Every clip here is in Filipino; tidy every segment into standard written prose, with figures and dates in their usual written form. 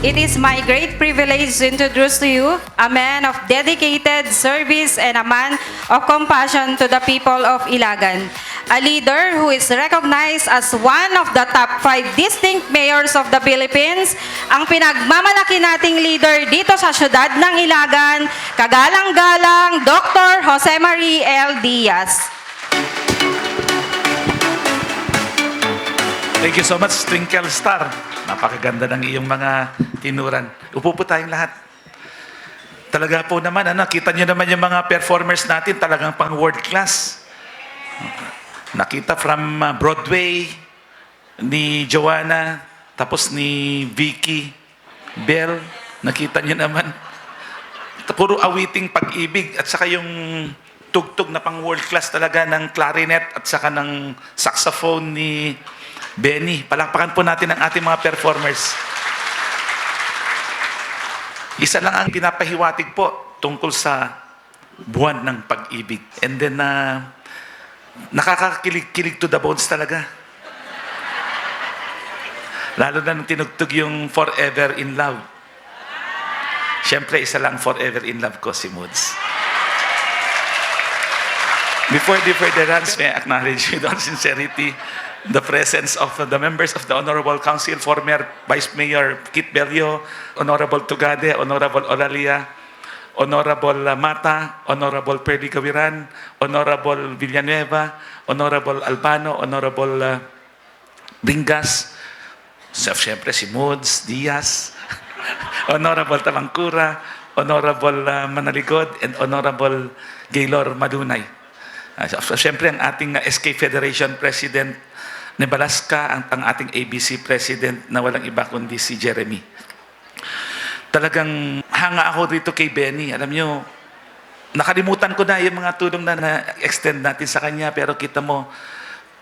It is my great privilege to introduce to you a man of dedicated service and a man of compassion to the people of Ilagan. A leader who is recognized as one of the top 5 distinct mayors of the Philippines, ang pinagmamalaki nating leader dito sa syudad ng Ilagan, kagalang-galang Dr. Jose Marie L. Diaz. Thank you so much, Twinkle Star. Napakaganda ng iyong mga tinuran. Upo po tayong lahat. Talaga po naman, kita niyo naman yung mga performers natin, talagang pang world class. Nakita from Broadway, ni Joanna, tapos ni Vicky, Bell, nakita niyo naman. Puro awiting pag-ibig at saka yung tugtog na pang world class talaga ng clarinet at saka ng saxophone ni Benny. Palakpakan po natin ang ating mga performers. Isa lang ang pinapahiwatig po tungkol sa buwan ng pag-ibig. And then, nakakakilig to the bones talaga. Lalo na nung tinugtog yung Forever in Love. Siyempre, isa lang forever in love ko, si Moods. Before the furtherance, may I acknowledge with all sincerity the presence of the members of the Honorable Council, former Vice Mayor Kit Bello, Honorable Tugade, Honorable Oralia, Honorable Mata, Honorable Perdi Gawiran, Honorable Villanueva, Honorable Albano, Honorable Ringas, siyempre si Moods, Diaz, Honorable Tamangkura, Honorable Manaligod, and Honorable Gaylor Madunay. Siyempre ang ating SK Federation President Nebalaska, ang ating ABC President na walang iba kundi si Jeremy. Talagang hanga ako dito kay Benny. Alam nyo, nakalimutan ko na yung mga tulong na na-extend natin sa kanya, pero kita mo,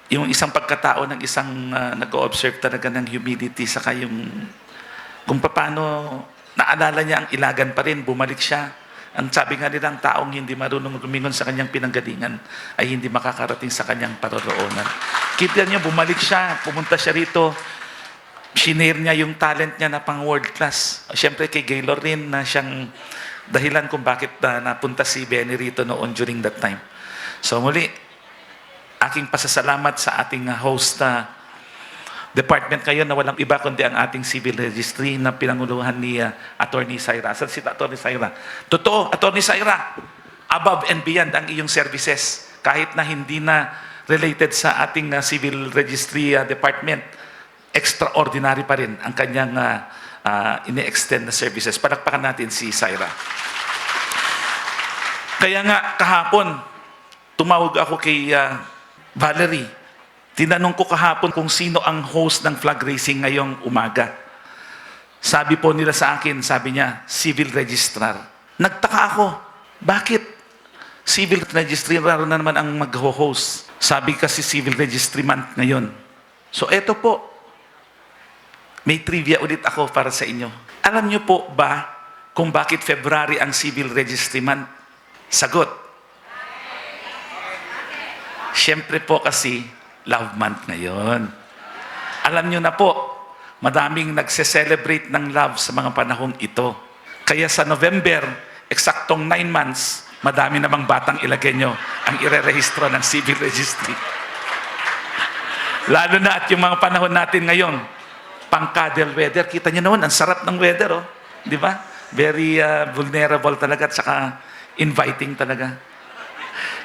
yung isang pagkatao ng isang nag-o-observe talaga ng humility, saka yung kung paano naalala niya ang Ilagan pa rin, bumalik siya. Ang sabi nga nila, ang taong hindi marunong lumingon sa kanyang pinanggalingan ay hindi makakarating sa kanyang paroroonan. Kita niyo, bumalik siya, pumunta siya rito, shinare niya yung talent niya na pang world class. Siyempre kay Gaylor rin na siyang dahilan kung bakit napunta si Benny rito noon during that time. So muli, aking pasasalamat sa ating host department ngayon na walang iba kundi ang ating civil registry na pinanguluhan ni Attorney Syra. Saan si Attorney Syra? Totoo, Attorney Syra, above and beyond ang iyong services. Kahit na hindi na related sa ating civil registry department, extraordinary pa rin ang kanyang ini-extend na services. Palakpakan natin si Syra. Kaya nga kahapon, tumawag ako kay Valerie. Tinanong ko kahapon kung sino ang host ng flag raising ngayong umaga. Sabi po nila sa akin, sabi niya, civil registrar. Nagtaka ako, bakit civil registrar na naman ang mag-host? Sabi kasi civil registry month ngayon. So eto po, may trivia ulit ako para sa inyo. Alam niyo po ba kung bakit February ang Civil Registry Month? Sagot. Siyempre po kasi Love Month ngayon. Alam niyo na po, madaming nagse-celebrate ng love sa mga panahong ito. Kaya sa November, eksaktong 9 months, madami namang batang Ilagueño ang irerehistro ng Civil Registry. Lalo na at yung mga panahon natin ngayon, pang-cuddle weather. Kita niyo naman, ang sarap ng weather, oh. Di ba? Very vulnerable talaga at saka inviting talaga.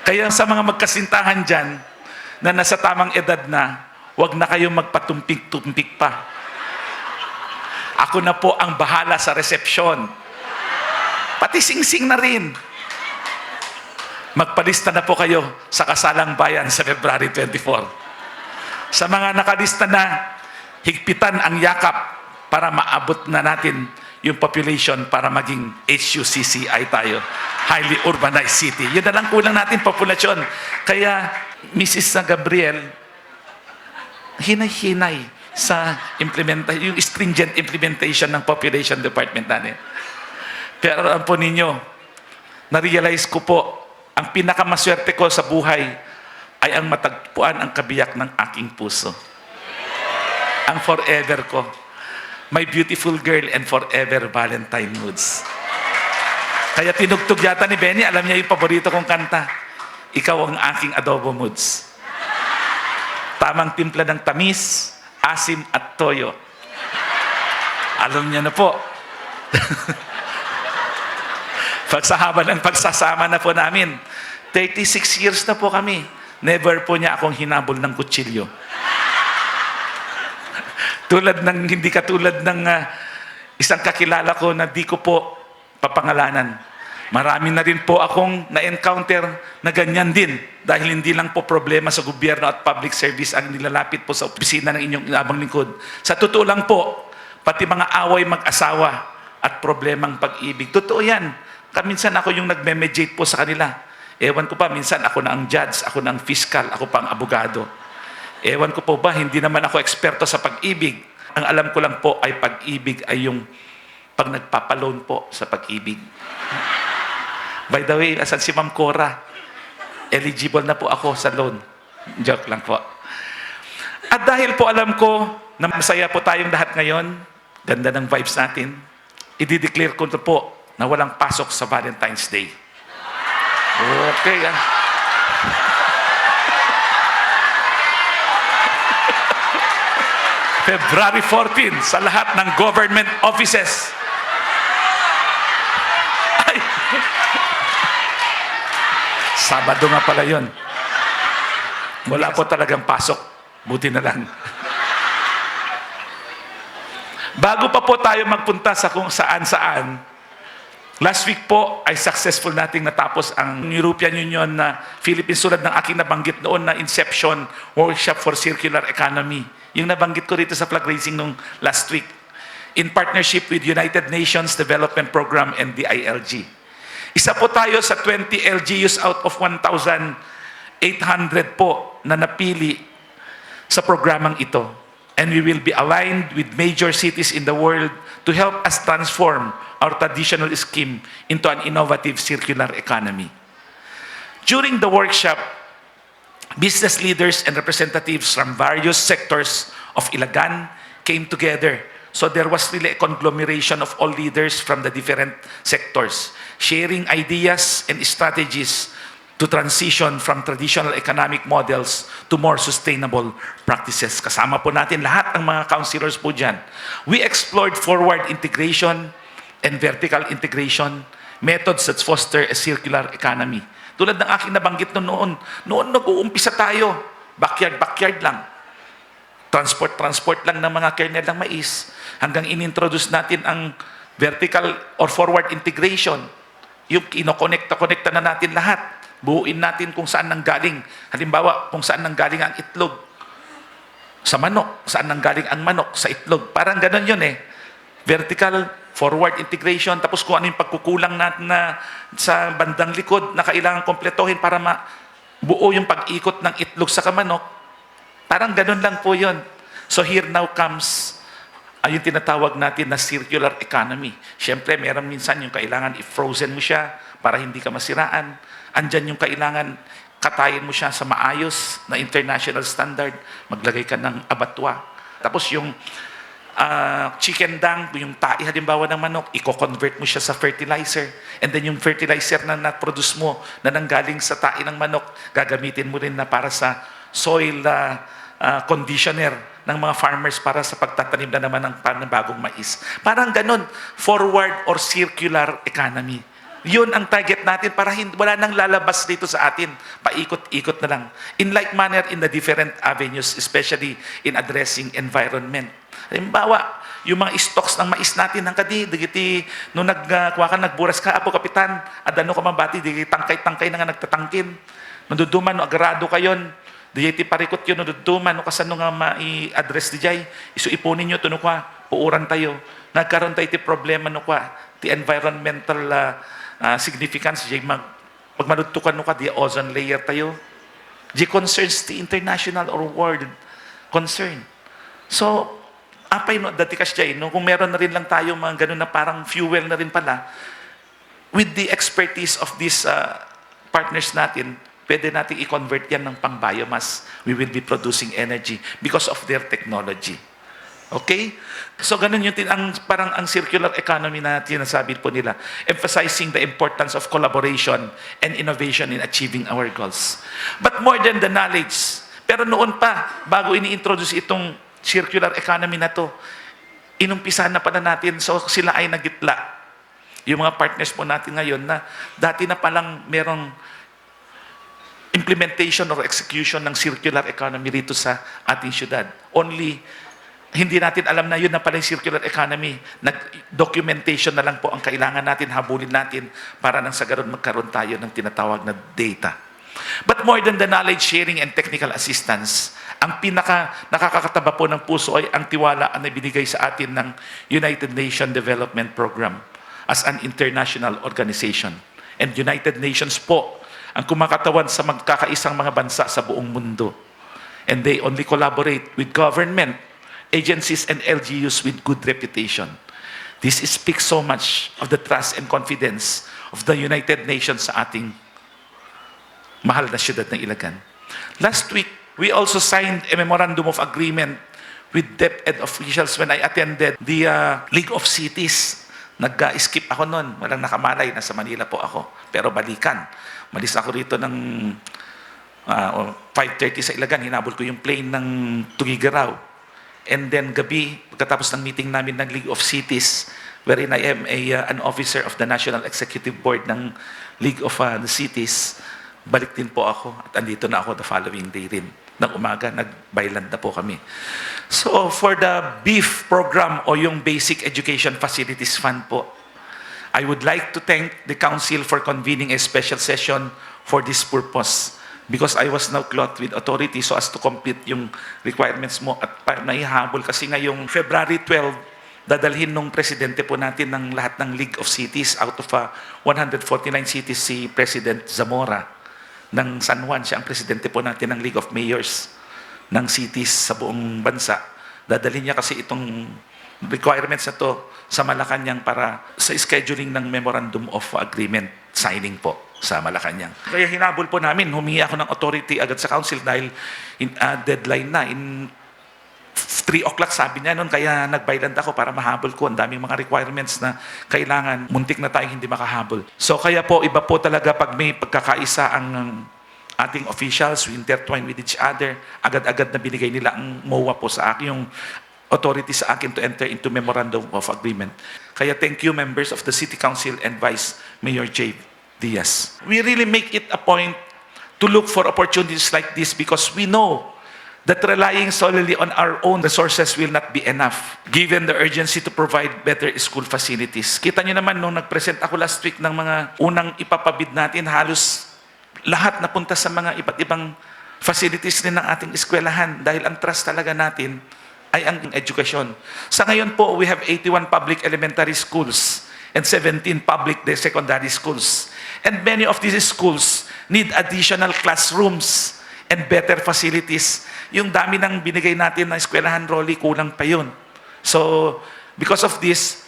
Kaya sa mga magkasintahan dyan, na nasa tamang edad na, huwag na kayong magpatumpik-tumpik pa. Ako na po ang bahala sa resepsyon. Pati sing-sing na rin. Magpalista na po kayo sa Kasalang Bayan sa February 24. Sa mga nakalista na, higpitan ang yakap para maabot na natin yung population para maging HUCCI tayo. Highly urbanized city. Yun na lang kulang natin populasyon. Kaya, Mrs. Gabriel, hinay-hinay sa yung stringent implementation ng population department natin. Pero alam po ninyo, na-realize ko po, ang pinakamaswerte ko sa buhay ay ang matagpuan ang kabiyak ng aking puso. Ang forever ko. My beautiful girl and forever Valentine moods. Kaya tinugtog yata ni Benny, alam niya yung paborito kong kanta. Ikaw ang aking adobo moods. Tamang timpla ng tamis, asim at toyo. Alam niya na po. Pagsahaba ng pagsasama na po namin, 36 years na po kami. Never po niya akong hinabol ng kutsilyo. Hindi katulad ng isang kakilala ko na di ko po papangalanan. Marami na rin po akong na-encounter na ganyan din. Dahil hindi lang po problema sa gobyerno at public service ang nilalapit po sa opisina ng inyong inabang lingkod. Sa totoo lang po, pati mga away mag-asawa at problemang pag-ibig. Totoo yan. Minsan ako yung nagme-mediate po sa kanila. Ewan ko pa, minsan ako na ang judge, ako na ang fiscal, ako pa ang abogado. Ewan ko po ba, hindi naman ako eksperto sa pag-ibig. Ang alam ko lang po ay pag-ibig ay yung pag nagpapaloan po sa pag-ibig. By the way, asan si Ma'am Cora? Eligible na po ako sa loan. Joke lang po. At dahil po alam ko na masaya po tayong lahat ngayon, ganda ng vibes natin, i-declare ko na po na walang pasok sa Valentine's Day. Okay, February 14 sa lahat ng government offices. Ay. Sabado nga pala yun. Wala po talagang pasok. Buti na lang. Bago pa po tayo magpunta sa kung saan-saan, last week po ay successful nating natapos ang European Union na Philippines tulad ng aking nabanggit noon na Inception Workshop for Circular Economy. Yung nabanggit ko rito sa flag raising nung last week. In partnership with United Nations Development Program and the ILG. Isa po tayo sa 20 LGUs out of 1,800 po na napili sa programang ito. And we will be aligned with major cities in the world to help us transform our traditional scheme into an innovative circular economy. During the workshop, business leaders and representatives from various sectors of Ilagan came together. So there was really a conglomeration of all leaders from the different sectors, sharing ideas and strategies to transition from traditional economic models to more sustainable practices. Kasama po natin lahat ng mga councilors po dyan. We explored forward integration and vertical integration methods that foster a circular economy. Tulad ng aking nabanggit noon nag-uumpisa tayo, backyard lang. Transport lang ng mga kernel ng mais hanggang inintroduce natin ang vertical or forward integration. Yung kinokonekta na natin lahat. Buuin natin kung saan nanggaling. Halimbawa, kung saan nanggaling ang itlog. Sa manok. Saan nanggaling ang manok? Sa itlog. Parang ganun yun eh. Vertical, forward integration. Tapos kung ano yung pagkukulang natin na sa bandang likod na kailangan kompletohin para buo yung pag-ikot ng itlog sa kamanok. Parang ganun lang po yun. So here now comes ay yung tinatawag natin na circular economy. Siyempre, meron minsan yung kailangan i-frozen mo siya para hindi ka masiraan. Andyan yung kailangan katayin mo siya sa maayos na international standard. Maglagay ka ng abatwa. Tapos yung chicken dung, yung tae halimbawa ng manok, i-convert mo siya sa fertilizer. And then yung fertilizer na na-produce mo na nanggaling sa tae ng manok, gagamitin mo rin na para sa soil conditioner ng mga farmers para sa pagtatanim na naman ng panibagong mais. Parang ganun, forward or circular economy. Yun ang target natin para wala nang lalabas dito sa atin. Paikot-ikot na lang. In like manner, in the different avenues, especially in addressing environment. Halimbawa, yung mga stocks ng mais natin, ng digiti, nung nagburas ka, apo kapitan, adano ka mabati, digiti tangkay-tangkay na nga nagtatangkin. Nanduduman, no, agrado kayon, digiti parikot yun, nanduduman, no, kasano nga ma-i-address di jay, iso ipunin nyo, tuno kwa, puuran tayo. Nagkaroon tayo ti problema, no kwa, ti environmental significance, jay pagmanutukan no ka, di ozone layer tayo. Di concerns ti international or world concern. So, apay no, dati kas jay, no, kung meron na rin lang tayo mga ganun na parang fuel na rin pala, with the expertise of these partners natin, pwede natin i-convert yan ng pang-biomass. We will be producing energy because of their technology. Okay? So ganun yung parang ang circular economy na tinasabi po nila, emphasizing the importance of collaboration and innovation in achieving our goals. But more than the knowledge, pero noon pa, bago ini-introduce itong circular economy na to, inumpisahan na pala natin, so sila ay nagitla. Yung mga partners po natin ngayon na dati na palang merong implementation or execution ng circular economy rito sa ating syudad. Only hindi natin alam na yun na pala yung circular economy. Documentation na lang po ang kailangan natin, habulin natin para nang sa garon magkaroon tayo ng tinatawag na data. But more than the knowledge sharing and technical assistance, ang nakakakataba po ng puso ay ang tiwala na binigay sa atin ng United Nations Development Program as an international organization. And United Nations po ang kumakatawan sa magkakaisang mga bansa sa buong mundo. And they only collaborate with government, agencies, and LGUs with good reputation. This speaks so much of the trust and confidence of the United Nations sa ating mahal na siyudad ng Ilagan. Last week, we also signed a memorandum of agreement with DepEd officials when I attended the League of Cities. Nag-skip ako noon. Walang nakamalay. Nasa Manila po ako. Pero balikan. Malis ako rito ng 5:30 sa Ilagan. Hinabol ko yung plane ng Tugigaraw. And then gabi, pagkatapos ng meeting namin ng League of Cities, wherein I am an officer of the National Executive Board ng League of the Cities, balik din po ako at andito na ako the following day rin. Ng umaga, nag-byland na po kami. So for the BEEF program o yung Basic Education Facilities Fund po, I would like to thank the Council for convening a special session for this purpose because I was now clothed with authority so as to complete yung requirements mo at naihabol kasi ngayong February 12, dadalhin nung presidente po natin ng lahat ng League of Cities out of 149 cities si President Zamora ng San Juan. Siya ang presidente po natin ng League of Mayors ng cities sa buong bansa. Dadalhin niya kasi itong requirements na to sa Malacanang para sa scheduling ng Memorandum of Agreement signing po sa Malacanang. Kaya hinabol po namin, humingi ako ng authority agad sa council dahil deadline na. In 3 o'clock sabi niya noon, kaya nag-byland ako para mahabol ko. Ang daming mga requirements na kailangan, muntik na tayong hindi makahabol. So kaya po, iba po talaga pag may pagkakaisa ang ating officials, we intertwine with each other, agad-agad na binigay nila ang MOA po sa akin, yung authority sa akin to enter into Memorandum of Agreement. Kaya thank you members of the City Council and Vice Mayor J. Diaz. We really make it a point to look for opportunities like this because we know that relying solely on our own resources will not be enough given the urgency to provide better school facilities. Kita niyo naman nung nag-present ako last week ng mga unang ipapabid natin, halos lahat napunta sa mga iba't ibang facilities din ng ating eskwelahan dahil ang trust talaga natin ay ang edukasyon. Sa ngayon po, we have 81 public elementary schools and 17 public secondary schools. And many of these schools need additional classrooms and better facilities. Yung dami ng binigay natin na eskwelahan, Rolly, kulang pa yun. So, because of this,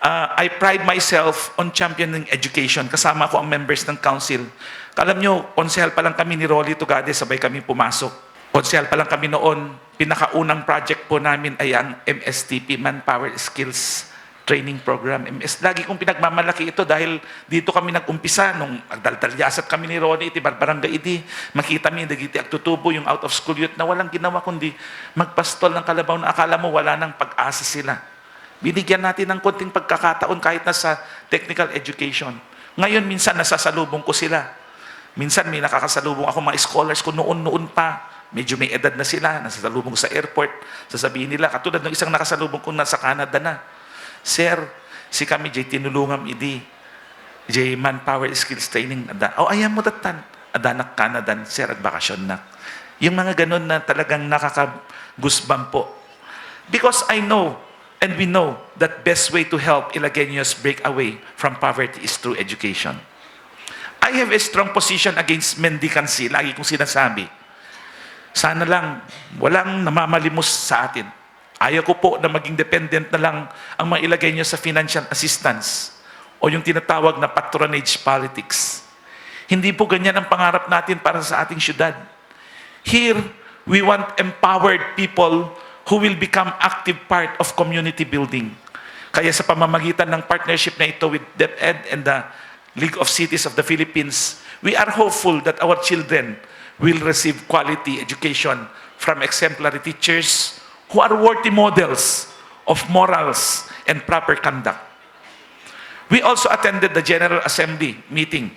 I pride myself on championing education. Kasama ko ang members ng council. Alam nyo, konsehal pa lang kami ni Rolly Tugade, sabay kami pumasok. Konsehal pa lang kami noon, pinakaunang project po namin ay ang MSTP, Manpower Skills Training Program. Lagi kong pinagmamalaki ito dahil dito kami nag-umpisa nung nagdaldalyasat kami ni Rolly, iti barbarangay iti, makita mi dagiti agtutubo yung out of school youth na walang ginawa kundi magpastol ng kalabaw na akala mo wala nang pag-asa sila. Binigyan natin ng konting pagkakataon kahit na sa technical education. Ngayon, minsan nasasalubong ko sila. Minsan may nakakasalubong ako mga scholars ko noon pa. Medyo may edad na sila, nasasalubong ko sa airport. Sasabihin nila, katulad ng isang nakasalubong ko nasa Canada na, Sir, si kami jay tinulungan idi. Jay manpower skills training. Ayan mo datan. Adanak Canada, sir, at bakasyon na. Yung mga ganun na talagang nakakagusbang po. Because I know, and we know that best way to help Ilagueños break away from poverty is through education. I have a strong position against mendicancy. Lagi kong sinasabi. Sana lang, walang namamalimos sa atin. Ayaw ko po na maging dependent na lang ang mga Ilagueños sa financial assistance o yung tinatawag na patronage politics. Hindi po ganyan ang pangarap natin para sa ating syudad. Here, we want empowered people who will become active part of community building. Kaya sa pamamagitan ng partnership na ito with DepEd and the League of Cities of the Philippines, we are hopeful that our children will receive quality education from exemplary teachers who are worthy models of morals and proper conduct. We also attended the General Assembly meeting.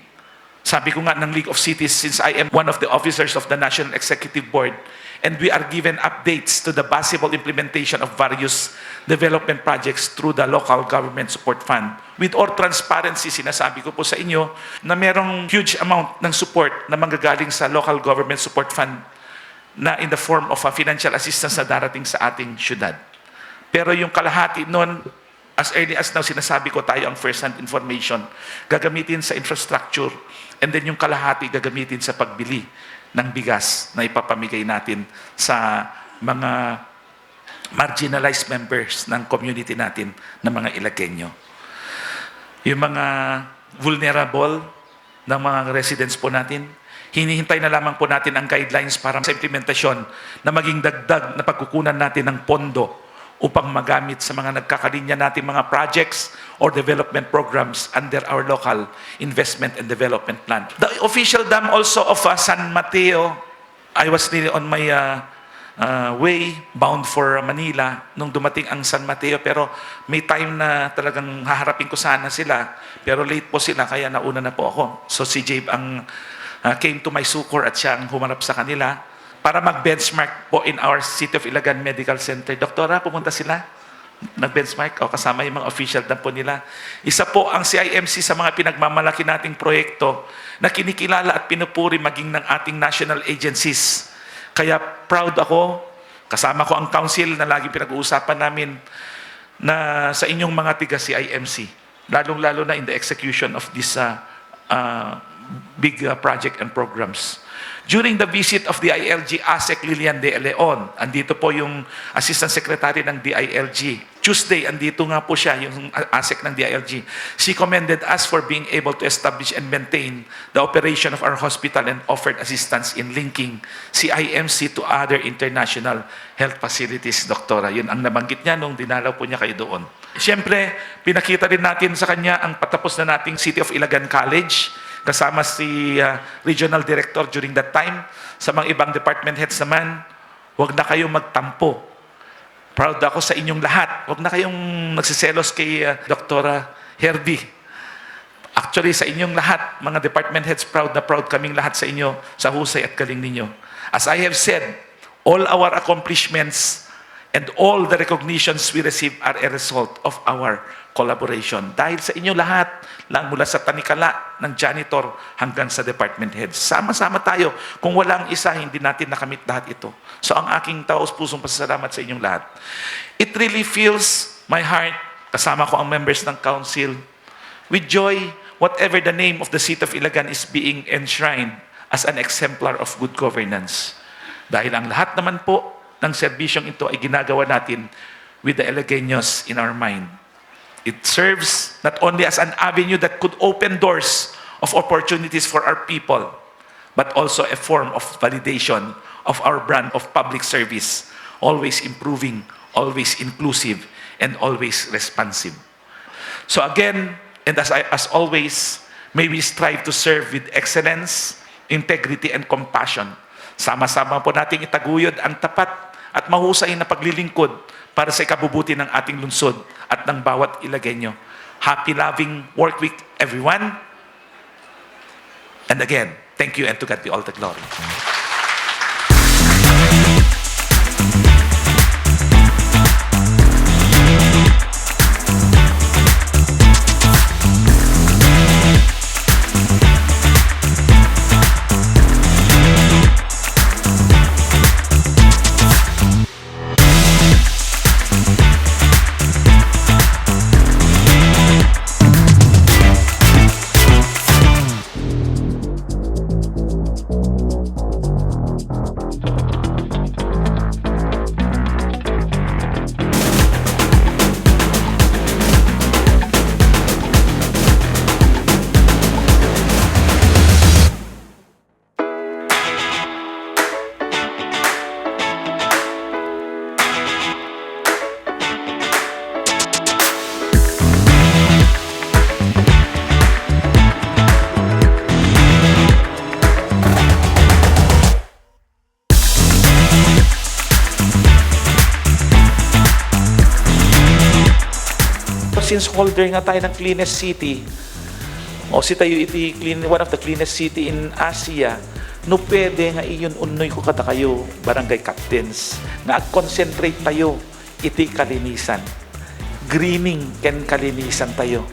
Sabi ko nga ng League of Cities, since I am one of the officers of the National Executive Board, and we are given updates to the possible implementation of various development projects through the Local Government Support Fund. With all transparency, sinasabi ko po sa inyo na merong huge amount ng support na manggagaling sa Local Government Support Fund na in the form of a financial assistance na darating sa ating syudad. Pero yung kalahati nun, as early as now, sinasabi ko tayo ang first-hand information, gagamitin sa infrastructure, and then yung kalahati gagamitin sa pagbili ng bigas na ipapamigay natin sa mga marginalized members ng community natin na mga Ilagueño. Yung mga vulnerable ng mga residents po natin, hinihintay na lamang po natin ang guidelines para sa implementasyon na maging dagdag na pagkukunan natin ng pondo upang magamit sa mga nagkakalinya natin mga projects or development programs under our local investment and development plan. The official dam also of San Mateo, I was really on my way bound for Manila nung dumating ang San Mateo, pero may time na talagang haharapin ko sana sila, pero late po sila kaya nauna na po ako. So si Jabe ang came to my succor at siya ang humarap sa kanila para mag-benchmark po in our City of Ilagan Medical Center. Doktora, pumunta sila? Nag-benchmark? O kasama yung mga official na po nila. Isa po ang CIMC sa mga pinagmamalaki nating proyekto na kinikilala at pinupuri maging ng ating national agencies. Kaya proud ako, kasama ko ang council na laging pinag-uusapan namin na sa inyong mga tiga CIMC, lalong-lalo na in the execution of this big project and programs. During the visit of the DILG ASEC Lilian de Leon, andito po yung Assistant Secretary ng DILG. Tuesday, andito nga po siya, yung ASEC ng DILG. She commended us for being able to establish and maintain the operation of our hospital and offered assistance in linking CIMC to other international health facilities, Doktora. Yun ang nabanggit niya nung dinalaw po niya kayo doon. Siyempre, pinakita rin natin sa kanya ang patapos na nating City of Ilagan College, kasama si Regional Director during that time. Sa mga ibang department heads naman, huwag na kayong magtampo. Proud ako sa inyong lahat. Huwag na kayong nagsiselos kay Dr. Herbie. Actually, sa inyong lahat, mga department heads, proud na proud kaming lahat sa inyo, sa husay at galing ninyo. As I have said, all our accomplishments and all the recognitions we receive are a result of our collaboration. Dahil sa inyo lahat, lang mula sa tanikala ng janitor hanggang sa department heads. Sama-sama tayo. Kung walang isa, hindi natin nakamit lahat ito. So ang aking taos-pusong pasasalamat sa inyong lahat. It really fills my heart, kasama ko ang members ng council, with joy, whatever the name of the City of Ilagan is being enshrined as an exemplar of good governance. Dahil ang lahat naman po ng serbisyong ito ay ginagawa natin with the Ilagueños in our mind. It serves not only as an avenue that could open doors of opportunities for our people, but also a form of validation of our brand of public service, always improving, always inclusive, and always responsive. So again, and as always, may we strive to serve with excellence, integrity, and compassion. Sama-sama po nating itaguyod ang tapat at mahusay na paglilingkod para sa ikabubuti ng ating lungsod at ng bawat Ilagueño. Happy, loving work week, everyone. And again, thank you, and to God be all the glory. Since holder nga tayo ng cleanest city, o si tayo iti one of the cleanest city in Asia, no pwede nga iyon unoy ko kada kayo, barangay captains, nga ag-concentrate tayo iti kalinisan. Greening ken kalinisan tayo.